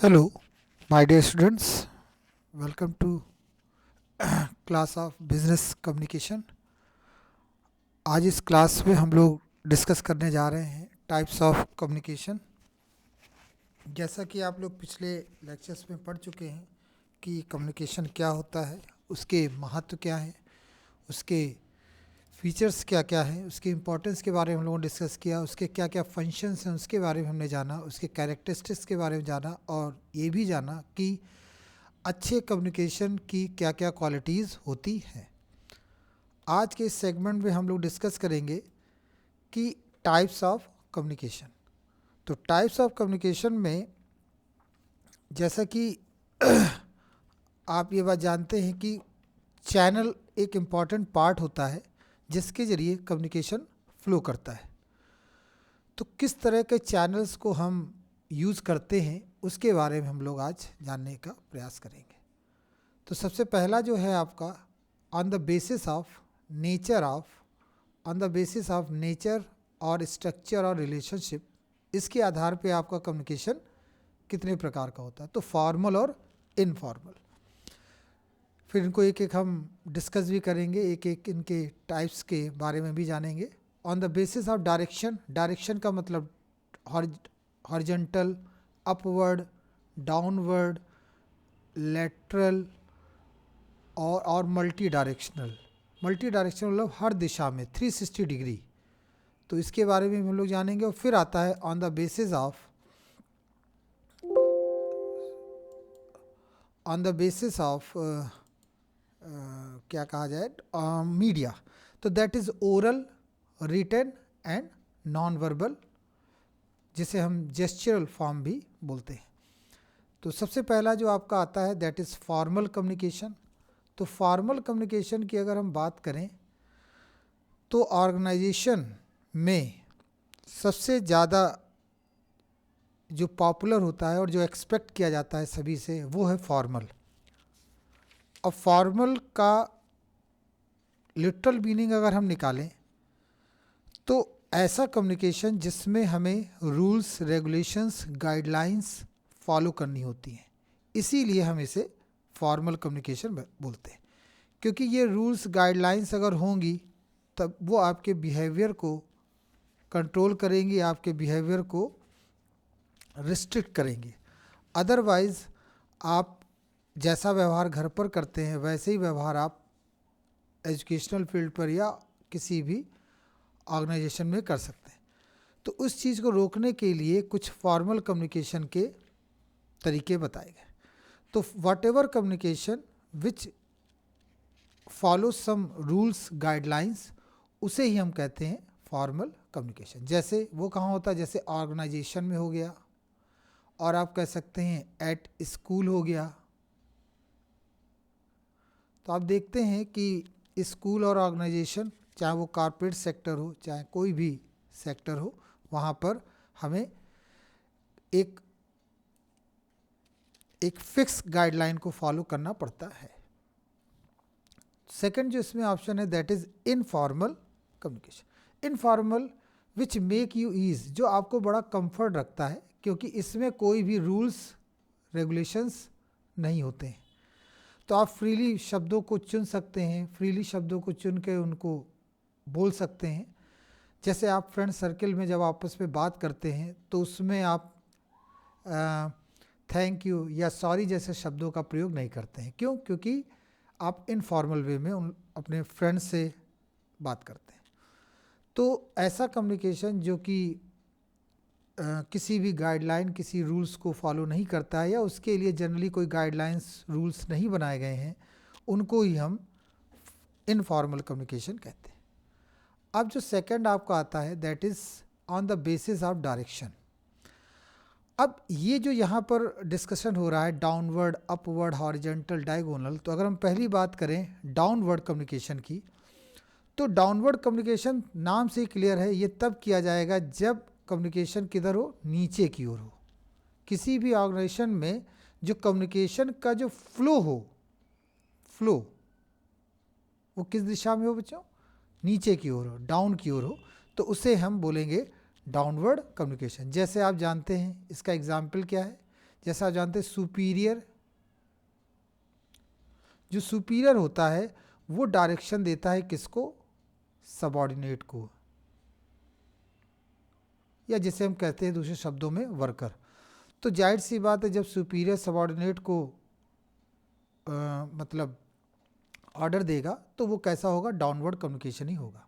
Hello, my dear students. Welcome to class of business communication. आज इस class में हम लोग डिस्कस करने जा रहे हैं टाइप्स ऑफ कम्युनिकेशन। जैसा कि आप लोग पिछले लेक्चर्स में पढ़ चुके हैं कि कम्युनिकेशन क्या होता है, उसके महत्व क्या है, उसके फीचर्स क्या क्या हैं, उसकी इम्पोर्टेंस के बारे में हम लोगों ने डिस्कस किया, उसके क्या क्या फंक्शंस हैं उसके बारे में हमने जाना, उसके कैरेक्टरिस्टिक्स के बारे में जाना और ये भी जाना कि अच्छे कम्युनिकेशन की क्या क्या क्वालिटीज़ होती हैं। आज के इस सेगमेंट में हम लोग डिस्कस करेंगे कि टाइप्स ऑफ कम्युनिकेशन। तो टाइप्स ऑफ कम्युनिकेशन में जैसा कि आप ये बात जानते हैं कि चैनल एक इम्पॉर्टेंट पार्ट होता है जिसके ज़रिए कम्युनिकेशन फ्लो करता है। तो किस तरह के चैनल्स को हम यूज़ करते हैं उसके बारे में हम लोग आज जानने का प्रयास करेंगे। तो सबसे पहला जो है आपका on the basis of nature और स्ट्रक्चर और रिलेशनशिप, इसके आधार पे आपका कम्युनिकेशन कितने प्रकार का होता है। तो फॉर्मल और इनफॉर्मल, फिर इनको एक एक हम डिस्कस भी करेंगे, एक एक इनके टाइप्स के बारे में भी जानेंगे। On the basis of direction का मतलब हॉरिजॉन्टल, अपवर्ड, डाउनवर्ड, लेटरल और मल्टी डायरेक्शनल मतलब हर दिशा में 360 डिग्री। तो इसके बारे में हम लोग जानेंगे। और फिर आता है ऑन द बेसिस ऑफ क्या कहा जाए, मीडिया। तो that is oral, written and non verbal, जिसे हम जेस्चरल फॉर्म भी बोलते हैं। तो सबसे पहला जो आपका आता है दैट इज़ फॉर्मल कम्युनिकेशन। तो फॉर्मल कम्युनिकेशन की अगर हम बात करें तो ऑर्गेनाइजेशन में सबसे ज़्यादा जो पॉपुलर होता है और जो एक्सपेक्ट किया जाता है सभी से, वो है फॉर्मल। अब फॉर्मल का लिटरल मीनिंग अगर हम निकालें तो ऐसा कम्युनिकेशन जिसमें हमें रूल्स, रेगुलेशंस, गाइडलाइंस फॉलो करनी होती हैं, इसीलिए हम इसे फॉर्मल कम्युनिकेशन बोलते हैं। क्योंकि ये रूल्स, गाइडलाइंस अगर होंगी तब वो आपके बिहेवियर को कंट्रोल करेंगी, आपके बिहेवियर को रिस्ट्रिक्ट करेंगी। अदरवाइज़ आप जैसा व्यवहार घर पर करते हैं वैसे ही व्यवहार आप एजुकेशनल फील्ड पर या किसी भी ऑर्गेनाइजेशन में कर सकते हैं। तो उस चीज़ को रोकने के लिए कुछ फॉर्मल कम्युनिकेशन के तरीके बताए गए। तो whatever communication which follow some rules, guidelines, उसे ही हम कहते हैं फॉर्मल कम्युनिकेशन। जैसे वो कहाँ होता है, जैसे ऑर्गेनाइजेशन में हो गया, और आप कह सकते हैं एट स्कूल हो गया। तो आप देखते हैं कि स्कूल और ऑर्गेनाइजेशन, चाहे वो कॉर्पोरेट सेक्टर हो चाहे कोई भी सेक्टर हो, वहाँ पर हमें एक फिक्स गाइडलाइन को फॉलो करना पड़ता है। सेकंड जो इसमें ऑप्शन है that is informal communication. Informal which make you ease, जो आपको बड़ा कंफर्ट रखता है, क्योंकि इसमें कोई भी रूल्स, रेगुलेशंस नहीं होते हैं। तो आप फ्रीली शब्दों को चुन सकते हैं, फ्रीली शब्दों को चुन के उनको बोल सकते हैं। जैसे आप फ्रेंड सर्कल में जब आपस में बात करते हैं तो उसमें आप थैंक यू या सॉरी जैसे शब्दों का प्रयोग नहीं करते हैं। क्यों? क्योंकि आप इनफॉर्मल वे में अपने फ्रेंड से बात करते हैं। तो ऐसा कम्युनिकेशन जो कि किसी भी गाइडलाइन, किसी रूल्स को फॉलो नहीं करता है या उसके लिए जनरली कोई गाइडलाइंस, रूल्स नहीं बनाए गए हैं, उनको ही हम इनफॉर्मल कम्युनिकेशन कहते हैं। अब जो सेकंड आपका आता है that is on the basis of direction. अब ये जो यहाँ पर डिस्कशन हो रहा है डाउनवर्ड, अपवर्ड, हॉरिजॉन्टल, डायगोनल, तो अगर हम पहली बात करें डाउनवर्ड कम्युनिकेशन की, तो डाउनवर्ड कम्युनिकेशन नाम से ही क्लियर है, ये तब किया जाएगा जब कम्युनिकेशन किधर हो, नीचे की ओर हो। किसी भी ऑर्गेनाइजेशन में जो कम्युनिकेशन का जो फ्लो वो किस दिशा में हो बच्चों, नीचे की ओर हो, डाउन की ओर हो, तो उसे हम बोलेंगे डाउनवर्ड कम्युनिकेशन। जैसे आप जानते हैं, इसका एग्जाम्पल क्या है, जैसा आप जानते हैं सुपीरियर, जो सुपीरियर होता है वो डायरेक्शन देता है किसको? सबॉर्डिनेट को, या जिसे हम कहते हैं दूसरे शब्दों में वर्कर। तो जाहिर सी बात है, जब सुपीरियर सबॉर्डिनेट को मतलब ऑर्डर देगा तो वो कैसा होगा? डाउनवर्ड कम्युनिकेशन ही होगा।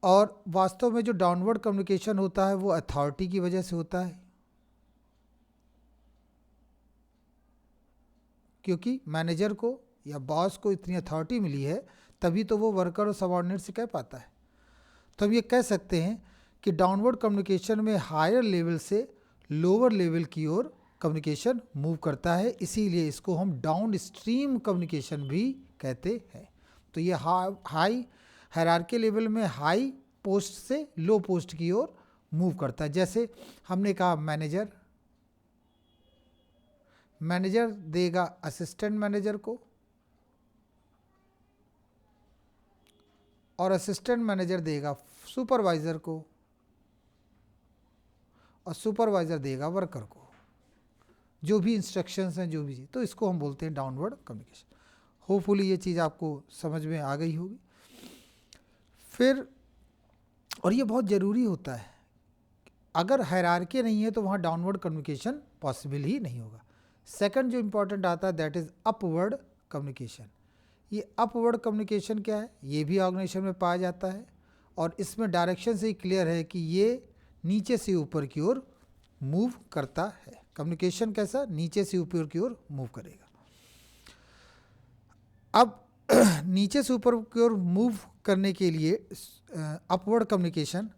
और वास्तव में जो डाउनवर्ड कम्युनिकेशन होता है वो अथॉरिटी की वजह से होता है, क्योंकि मैनेजर को या बॉस को इतनी अथॉरिटी मिली है, तभी तो वो वर्कर और सबॉर्डिनेट से कह पाता है। तो हम ये कह सकते हैं कि डाउनवर्ड कम्युनिकेशन में हायर लेवल से लोअर लेवल की ओर कम्युनिकेशन मूव करता है, इसीलिए इसको हम डाउन स्ट्रीम कम्युनिकेशन भी कहते हैं। तो ये हाई हायरार्की लेवल में हाई पोस्ट से लो पोस्ट की ओर मूव करता है। जैसे हमने कहा मैनेजर देगा असिस्टेंट मैनेजर को, और असिस्टेंट मैनेजर देगा सुपरवाइज़र को, और सुपरवाइज़र देगा वर्कर को, जो भी इंस्ट्रक्शंस हैं, जो भी चीज़। तो इसको हम बोलते हैं डाउनवर्ड कम्युनिकेशन। होपफुली ये चीज़ आपको समझ में आ गई होगी। फिर, और ये बहुत ज़रूरी होता है, अगर हायरार्की नहीं है तो वहाँ डाउनवर्ड कम्युनिकेशन पॉसिबल ही नहीं होगा। सेकंड जो इम्पोर्टेंट आता है दैट इज़ अपवर्ड कम्युनिकेशन। ये अपवर्ड कम्युनिकेशन क्या है? ये भी ऑर्गेनाइजेशन में पाया जाता है, और इसमें डायरेक्शन से ही क्लियर है कि ये नीचे से ऊपर की ओर मूव करता है। कम्युनिकेशन कैसा? नीचे से ऊपर की ओर मूव करेगा। अब नीचे से ऊपर की ओर मूव करने के लिए अपवर्ड कम्युनिकेशन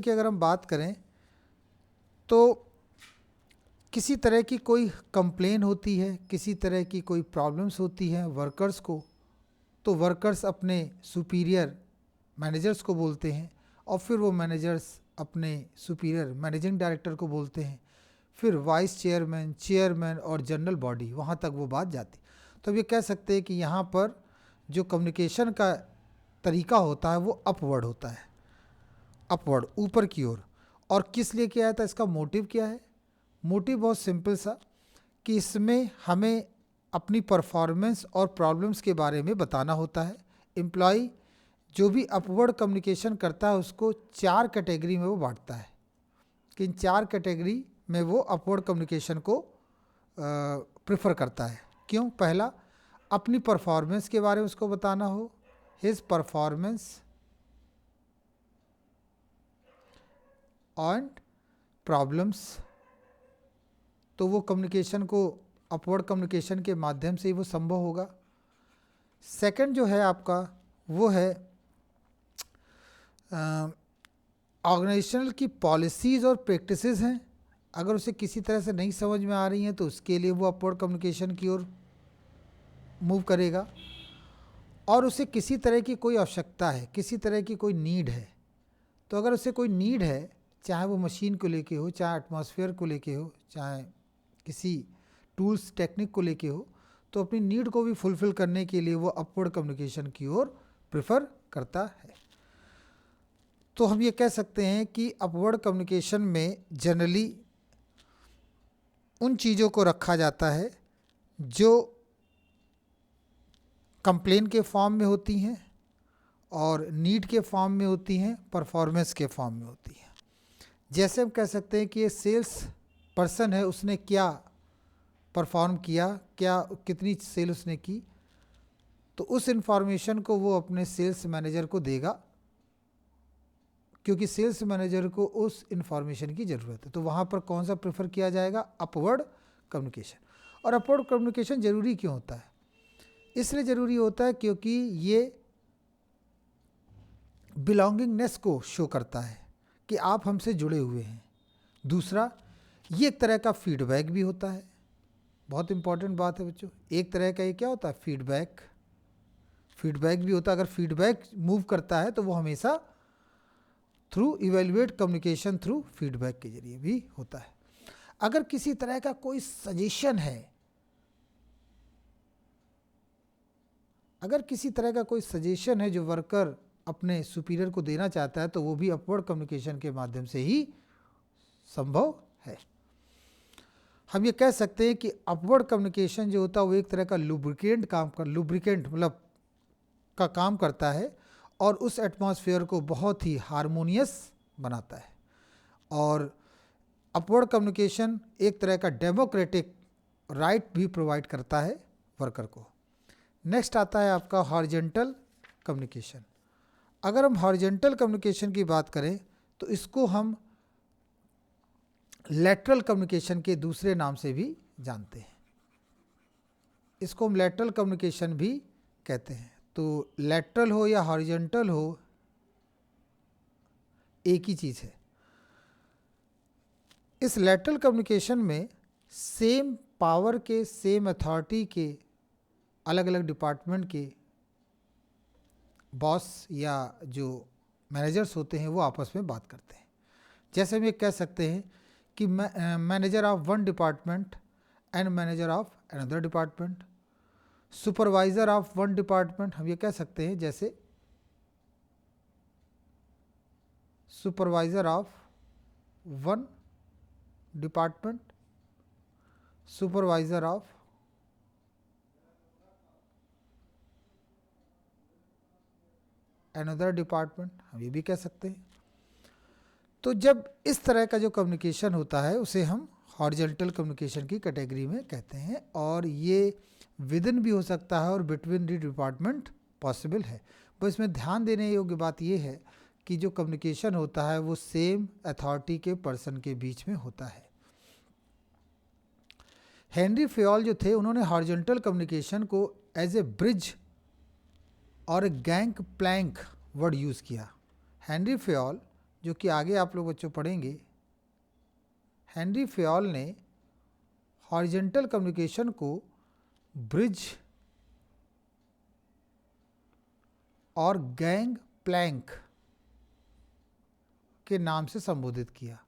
की अगर हम बात करें तो किसी तरह की कोई कंप्लेन होती है, किसी तरह की कोई प्रॉब्लम्स होती हैं वर्कर्स को, तो वर्कर्स अपने सुपीरियर मैनेजर्स को बोलते हैं, और फिर वो मैनेजर्स अपने सुपीरियर मैनेजिंग डायरेक्टर को बोलते हैं, फिर वाइस चेयरमैन, चेयरमैन और जनरल बॉडी, वहाँ तक वो बात जाती। तो ये कह सकते हैं कि यहाँ पर जो कम्युनिकेशन का तरीका होता है वो अपवर्ड होता है, अपवर्ड, ऊपर की ओर। और किस लिए किया जाता है? इसका मोटिव क्या है? मोटिव बहुत सिंपल सा, कि इसमें हमें अपनी परफॉर्मेंस और प्रॉब्लम्स के बारे में बताना होता है। एम्प्लॉय जो भी अपवर्ड कम्युनिकेशन करता है उसको 4 कैटेगरी में वो बांटता है, कि इन 4 कैटेगरी में वो अपवर्ड कम्युनिकेशन को प्रेफर करता है। क्यों? पहला, अपनी परफॉर्मेंस के बारे में उसको बताना हो, हिज परफॉर्मेंस एंड प्रॉब्लम्स, तो वो कम्युनिकेशन को अपवर्ड कम्युनिकेशन के माध्यम से ही वो संभव होगा। सेकंड जो है आपका वो है ऑर्गेनाइजेशनल की पॉलिसीज़ और प्रैक्टिसेस हैं, अगर उसे किसी तरह से नहीं समझ में आ रही हैं तो उसके लिए वो अपवर्ड कम्युनिकेशन की ओर मूव करेगा। और उसे किसी तरह की कोई आवश्यकता है, किसी तरह की कोई नीड है, तो अगर उसे कोई नीड है, चाहे वो मशीन को लेके हो, चाहे एटमॉस्फेयर को लेके हो, चाहे किसी टूल्स टेक्निक को लेके हो, तो अपनी नीड को भी फुलफ़िल करने के लिए वो अपवर्ड कम्युनिकेशन की ओर प्रेफर करता है। तो हम ये कह सकते हैं कि अपवर्ड कम्युनिकेशन में जनरली उन चीज़ों को रखा जाता है जो कंप्लेन के फॉर्म में होती हैं, और नीड के फॉर्म में होती हैं, परफॉर्मेंस के फॉर्म में होती हैं। जैसे हम कह सकते हैं कि ये सेल्स पर्सन है, उसने क्या परफॉर्म किया, क्या कितनी सेल उसने की, तो उस इंफॉर्मेशन को वो अपने सेल्स मैनेजर को देगा, क्योंकि सेल्स मैनेजर को उस इंफॉर्मेशन की ज़रूरत है। तो वहाँ पर कौन सा प्रेफर किया जाएगा? Upward communication. और अपवर्ड कम्युनिकेशन ज़रूरी क्यों होता है? इसलिए ज़रूरी होता है क्योंकि ये बिलोंगिंगनेस को शो करता है कि आप हमसे जुड़े हुए हैं। दूसरा, ये एक तरह का फीडबैक भी होता है। बहुत इंपॉर्टेंट बात है बच्चों, एक तरह का ये क्या होता है? फीडबैक भी होता है। अगर फीडबैक मूव करता है तो वो हमेशा through evaluate communication through feedback के जरिए भी होता है। अगर किसी तरह का कोई सजेशन है, अगर किसी तरह का कोई सजेशन है जो वर्कर अपने सुपीरियर को देना चाहता है, तो वो भी अपवर्ड कम्युनिकेशन के माध्यम से ही संभव है। हम ये कह सकते हैं कि अपवर्ड कम्युनिकेशन जो होता है वो एक तरह का लुब्रिकेंट मतलब का काम करता है और उस एटमॉस्फेयर को बहुत ही हारमोनियस बनाता है। और अपवर्ड कम्युनिकेशन एक तरह का डेमोक्रेटिक राइट भी प्रोवाइड करता है वर्कर को। नेक्स्ट आता है आपका हॉरिजेंटल कम्युनिकेशन। अगर हम हॉरिजेंटल कम्युनिकेशन की बात करें तो इसको हम लैटरल कम्युनिकेशन के दूसरे नाम से भी जानते हैं। इसको हम लैटरल कम्युनिकेशन भी कहते हैं। तो लैटरल हो या हॉरिजेंटल हो, एक ही चीज़ है। इस लैटरल कम्युनिकेशन में सेम पावर के, सेम अथॉरिटी के अलग अलग डिपार्टमेंट के बॉस या जो मैनेजर्स होते हैं वो आपस में बात करते हैं। जैसे हम ये कह सकते हैं कि manager of one department and manager of another department, supervisor of one department, हम ये कह सकते हैं जैसे supervisor of one department, supervisor of another department, हम ये भी कह सकते हैं। तो जब इस तरह का जो कम्युनिकेशन होता है उसे हम हॉरिजॉन्टल कम्युनिकेशन की कैटेगरी में कहते हैं। और ये विद इन भी हो सकता है और बिटवीन द डिपार्टमेंट पॉसिबल है। बस इसमें ध्यान देने योग्य बात यह है कि जो कम्युनिकेशन होता है वो सेम अथॉरिटी के पर्सन के बीच में होता है। हेनरी फेयोल जो थे उन्होंने हॉरिजॉन्टल कम्युनिकेशन को एज ए ब्रिज और गैंग प्लैंक वर्ड यूज़ किया। हेनरी फेयोल, जो कि आगे आप लोग बच्चों पढ़ेंगे, हेनरी फेयोल ने हॉरिजॉन्टल कम्युनिकेशन को ब्रिज और गैंग प्लैंक के नाम से संबोधित किया।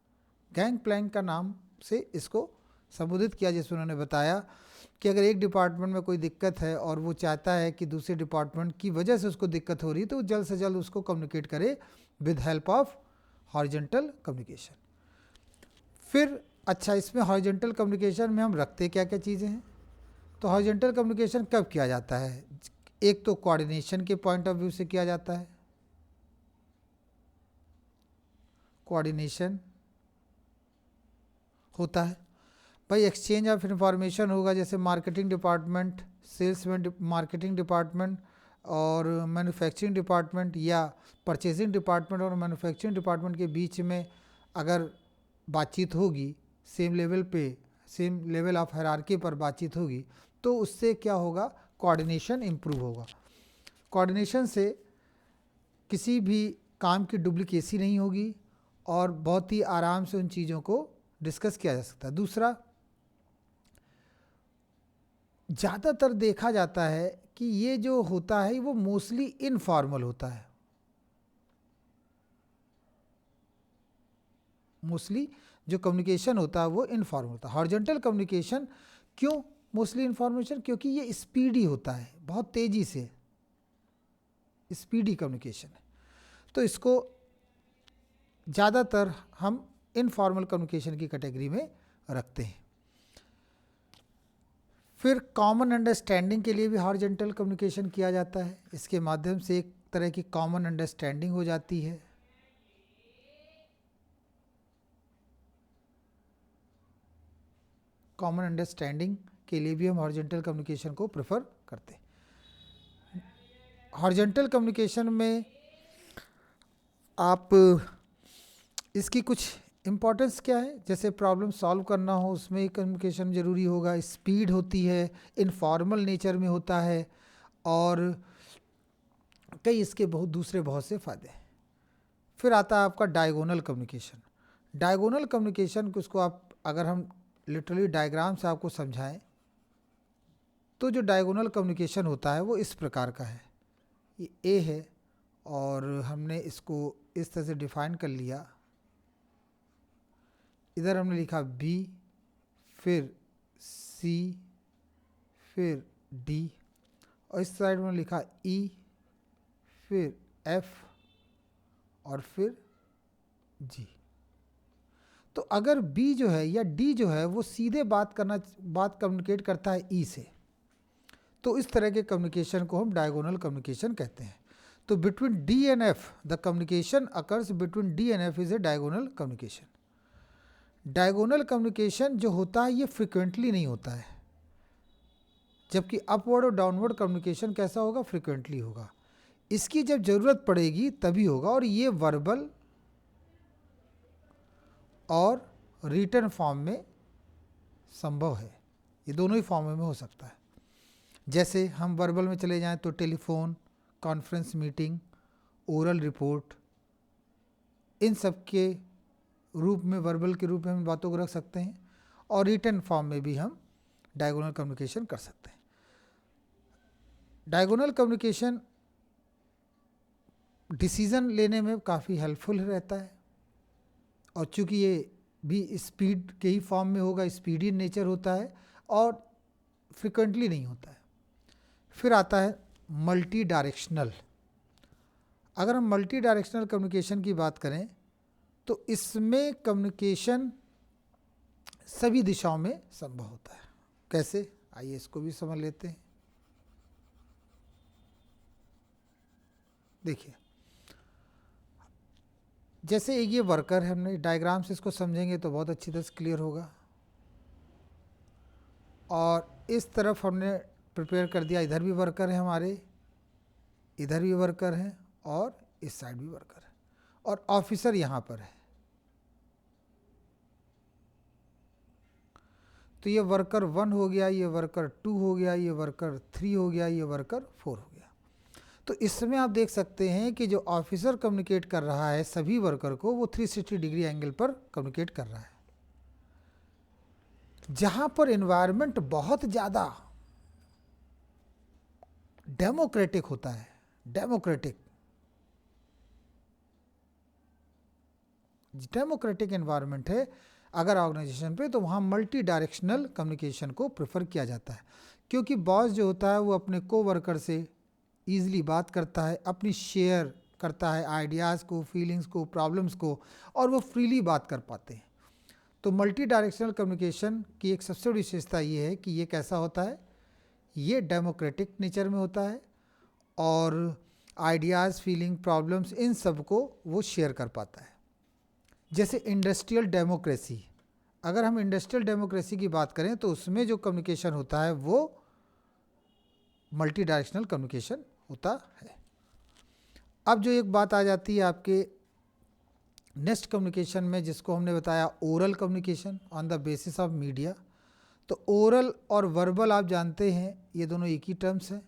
गैंग प्लैंक का नाम से इसको संबोधित किया, जिसमें उन्होंने बताया कि अगर एक डिपार्टमेंट में कोई दिक्कत है और वो चाहता है कि दूसरे डिपार्टमेंट की वजह से उसको दिक्कत हो रही है तो जल्द से जल्द उसको कम्युनिकेट करे with help of horizontal communication. फिर अच्छा, इसमें हॉरिजॉन्टल कम्युनिकेशन में हम रखते क्या क्या चीज़ें हैं? तो हॉरिजॉन्टल कम्युनिकेशन कब किया जाता है? एक तो कोऑर्डिनेशन के पॉइंट ऑफ व्यू से किया जाता है, कोऑर्डिनेशन होता है भाई। एक्सचेंज ऑफ इंफॉर्मेशन होगा, जैसे मार्केटिंग डिपार्टमेंट, सेल्स में मार्केटिंग डिपार्टमेंट और मैन्युफैक्चरिंग डिपार्टमेंट, या परचेजिंग डिपार्टमेंट और मैन्युफैक्चरिंग डिपार्टमेंट के बीच में अगर बातचीत होगी, सेम लेवल पे, सेम लेवल ऑफ हायरार्की पर बातचीत होगी तो उससे क्या होगा? कोऑर्डिनेशन इम्प्रूव होगा। कोऑर्डिनेशन से किसी भी काम की डुप्लीकेसी नहीं होगी और बहुत ही आराम से उन चीज़ों को डिस्कस किया जा सकता है। दूसरा, ज़्यादातर देखा जाता है कि ये जो होता है वो मोस्टली इनफॉर्मल होता है। मोस्टली जो कम्युनिकेशन होता है वो इनफॉर्मल होता है। हॉरिजॉन्टल कम्युनिकेशन क्यों मोस्टली इनफॉर्मेशन? क्योंकि ये स्पीडी होता है, बहुत तेज़ी से स्पीडी कम्युनिकेशन है, तो इसको ज़्यादातर हम इनफॉर्मल कम्युनिकेशन की कैटेगरी में रखते हैं। फिर कॉमन अंडरस्टैंडिंग के लिए भी हॉरिजॉन्टल कम्युनिकेशन किया जाता है। इसके माध्यम से एक तरह की कॉमन अंडरस्टैंडिंग हो जाती है। कॉमन अंडरस्टैंडिंग के लिए भी हम हॉरिजॉन्टल कम्युनिकेशन को प्रेफर करते हैं। हॉरिजॉन्टल कम्युनिकेशन में आप इसकी कुछ इम्पॉर्टेंस क्या है? जैसे प्रॉब्लम सॉल्व करना हो उसमें कम्युनिकेशन ज़रूरी होगा, स्पीड होती है, इनफॉर्मल नेचर में होता है और कई इसके बहुत से फ़ायदे हैं। फिर आता है आपका डायगोनल कम्युनिकेशन। डायगोनल कम्युनिकेशन को, उसको आप अगर हम लिटरली डायग्राम से आपको समझाएं तो जो डायगोनल कम्युनिकेशन होता है वो इस प्रकार का है। ये ए है और हमने इसको इस तरह से डिफाइन कर लिया। इधर हमने लिखा बी, फिर सी, फिर डी, और इस साइड में लिखा ई, फिर एफ और फिर जी। तो तो अगर बी जो है या डी जो है वो सीधे बात कम्युनिकेट करता है ई से, तो इस तरह के कम्युनिकेशन को हम डायगोनल कम्युनिकेशन कहते हैं। तो between D and F the communication occurs between D and F is a diagonal communication. Diagonal communication जो होता है ये फ्रिक्वेंटली नहीं होता है, जबकि अपवर्ड और डाउनवर्ड कम्युनिकेशन कैसा होगा, फ्रिक्वेंटली होगा। इसकी जब जरूरत पड़ेगी तभी होगा, और ये वर्बल और रिटन फॉर्म में संभव है, ये दोनों ही फॉर्म में हो सकता है। जैसे हम वर्बल में चले जाएं तो telephone, conference meeting, oral report, इन सब के रूप में, वर्बल के रूप में हम बातों को रख सकते हैं, और रिटन फॉर्म में भी हम डायगोनल कम्युनिकेशन कर सकते हैं। डायगोनल कम्युनिकेशन डिसीजन लेने में काफ़ी हेल्पफुल रहता है, और चूंकि ये भी स्पीड के ही फॉर्म में होगा, स्पीडी इन नेचर होता है और फ्रिक्वेंटली नहीं होता है। फिर आता है मल्टी डायरेक्शनल। अगर हम मल्टी डायरेक्शनल कम्युनिकेशन की बात करें तो इसमें कम्युनिकेशन सभी दिशाओं में संभव होता है। कैसे, आइए इसको भी समझ लेते हैं। देखिए, जैसे एक ये वर्कर है, हमने डायग्राम से इसको समझेंगे तो बहुत अच्छी तरह से क्लियर होगा। और इस तरफ हमने प्रिपेयर कर दिया, इधर भी वर्कर है हमारे, इधर भी वर्कर है और इस साइड भी वर्कर है, और ऑफिसर यहाँ पर है। तो ये वर्कर 1 हो गया, ये वर्कर 2 हो गया, ये वर्कर 3 हो गया, ये वर्कर 4 हो गया। तो इसमें आप देख सकते हैं कि जो ऑफिसर कम्युनिकेट कर रहा है सभी वर्कर को, वो 360 डिग्री एंगल पर कम्युनिकेट कर रहा है। जहां पर एनवायरनमेंट बहुत ज़्यादा डेमोक्रेटिक होता है, डेमोक्रेटिक एनवायरनमेंट है अगर ऑर्गेनाइजेशन पे, तो वहाँ मल्टी डायरेक्शनल कम्युनिकेशन को प्रेफर किया जाता है, क्योंकि बॉस जो होता है वो अपने को वर्कर से ईजिली बात करता है, अपनी शेयर करता है आइडियाज़ को, फीलिंग्स को, प्रॉब्लम्स को, और वो फ्रीली बात कर पाते हैं। तो मल्टी डायरेक्शनल कम्युनिकेशन की एक सबसे बड़ी विशेषता ये है कि ये कैसा होता है, ये डेमोक्रेटिक नेचर में होता है, और आइडियाज़, फीलिंग, प्रॉब्लम्स, इन सब को वो शेयर कर पाता है। जैसे इंडस्ट्रियल डेमोक्रेसी, अगर हम इंडस्ट्रियल डेमोक्रेसी की बात करें तो उसमें जो कम्युनिकेशन होता है वो मल्टी डायरेक्शनल कम्युनिकेशन होता है। अब जो एक बात आ जाती है आपके नेक्स्ट कम्युनिकेशन में, जिसको हमने बताया oral communication on the basis of media. तो ओरल और वर्बल आप जानते हैं ये दोनों एक ही टर्म्स हैं।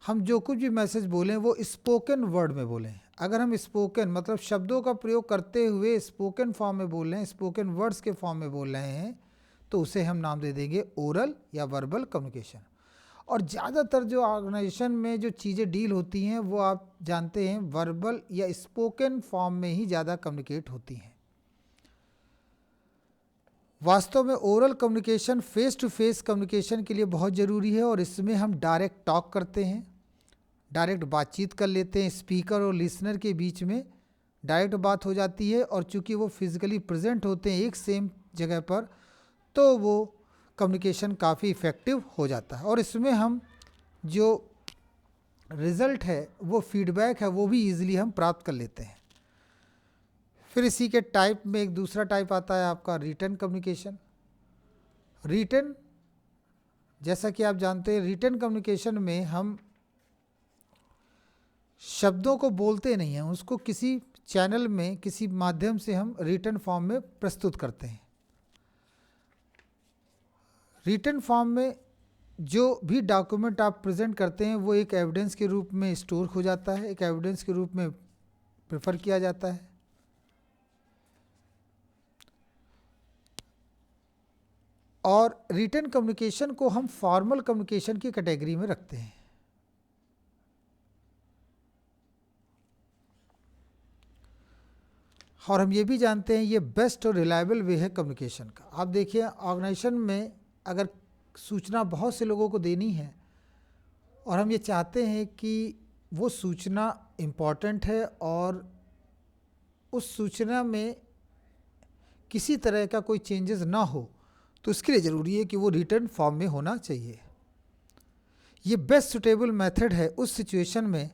हम जो कुछ भी मैसेज बोलें वो स्पोकन वर्ड में बोलें। अगर हम स्पोकन मतलब शब्दों का प्रयोग करते हुए स्पोकन फॉर्म में बोल रहे हैं, स्पोकन वर्ड्स के फॉर्म में बोल रहे हैं, तो उसे हम नाम दे देंगे ओरल या वर्बल कम्युनिकेशन। और ज़्यादातर जो ऑर्गेनाइजेशन में जो चीज़ें डील होती हैं वो आप जानते हैं वर्बल या स्पोकन फॉर्म में ही ज़्यादा कम्युनिकेट होती हैं। वास्तव में oral communication face to face communication के लिए बहुत ज़रूरी है, और इसमें हम डायरेक्ट टॉक करते हैं, डायरेक्ट बातचीत कर लेते हैं, स्पीकर और लिसनर के बीच में डायरेक्ट बात हो जाती है। और चूंकि वो फिज़िकली प्रेजेंट होते हैं एक सेम जगह पर, तो वो कम्युनिकेशन काफ़ी इफ़ेक्टिव हो जाता है। और इसमें हम जो रिज़ल्ट है, वो फीडबैक है, वो भी ईज़िली हम प्राप्त कर लेते हैं। फिर इसी के टाइप में एक दूसरा टाइप आता है आपका रिटन कम्युनिकेशन। रिटन, जैसा कि आप जानते हैं, रिटन कम्युनिकेशन में हम शब्दों को बोलते नहीं हैं, उसको किसी चैनल में, किसी माध्यम से हम रिटन फॉर्म में प्रस्तुत करते हैं। रिटन फॉर्म में जो भी डॉक्यूमेंट आप प्रेजेंट करते हैं वो एक एविडेंस के रूप में स्टोर हो जाता है, एक एविडेंस के रूप में प्रेफर किया जाता है। और रिटन कम्युनिकेशन को हम फॉर्मल कम्युनिकेशन की कैटेगरी में रखते हैं। और हम ये भी जानते हैं ये बेस्ट और रिलायबल वे है कम्युनिकेशन का। आप देखिए, ऑर्गेनाइजेशन में अगर सूचना बहुत से लोगों को देनी है और हम ये चाहते हैं कि वो सूचना इम्पॉर्टेंट है और उस सूचना में किसी तरह का कोई चेंजेस ना हो, तो इसके लिए ज़रूरी है कि वो रिटर्न फॉर्म में होना चाहिए। ये बेस्ट सुटेबल मेथड है उस सिचुएशन में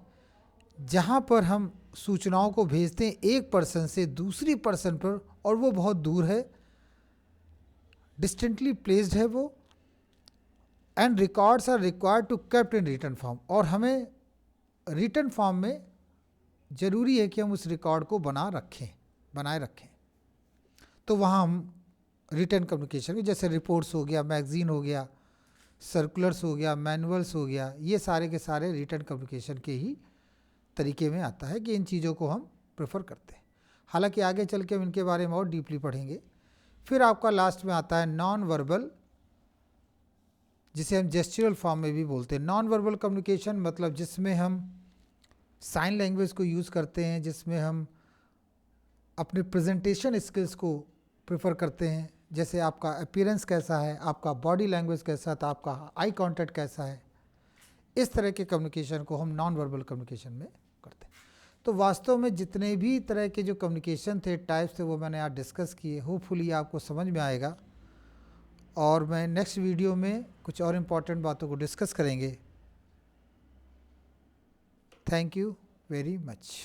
जहाँ पर हम सूचनाओं को भेजते हैं एक पर्सन से दूसरी पर्सन पर और वो बहुत दूर है, डिस्टेंटली प्लेस्ड है वो, and records are required to kept in written form, और हमें रिटर्न फॉर्म में ज़रूरी है कि हम उस रिकॉर्ड को बनाए रखें। तो वहाँ हम रिटर्न कम्युनिकेशन में जैसे रिपोर्ट्स हो गया, मैगजीन हो गया, सर्कुलर्स हो गया, मैनुअल्स हो गया, ये सारे के सारे रिटर्न कम्युनिकेशन के ही तरीके में आता है कि इन चीज़ों को हम प्रेफर करते हैं। हालांकि आगे चल के हम इनके बारे में और डीपली पढ़ेंगे। फिर आपका लास्ट में आता है नॉन वर्बल, जिसे हम जेस्चुरल फॉर्म में भी बोलते हैं। नॉन वर्बल कम्युनिकेशन मतलब जिसमें हम साइन लैंग्वेज को यूज़ करते हैं, जिसमें हम अपने प्रेजेंटेशन स्किल्स को प्रेफर करते हैं, जैसे आपका अपीयरेंस कैसा है, आपका बॉडी लैंग्वेज कैसा है, तो आपका आई कांटेक्ट कैसा है, इस तरह के कम्युनिकेशन को हम नॉन वर्बल कम्युनिकेशन में करते हैं। तो वास्तव में जितने भी तरह के जो कम्युनिकेशन थे, टाइप्स थे, वो मैंने आज डिस्कस किए। होपफुली आपको समझ में आएगा, और मैं नेक्स्ट वीडियो में कुछ और इम्पॉर्टेंट बातों को डिस्कस करेंगे। Thank you very much.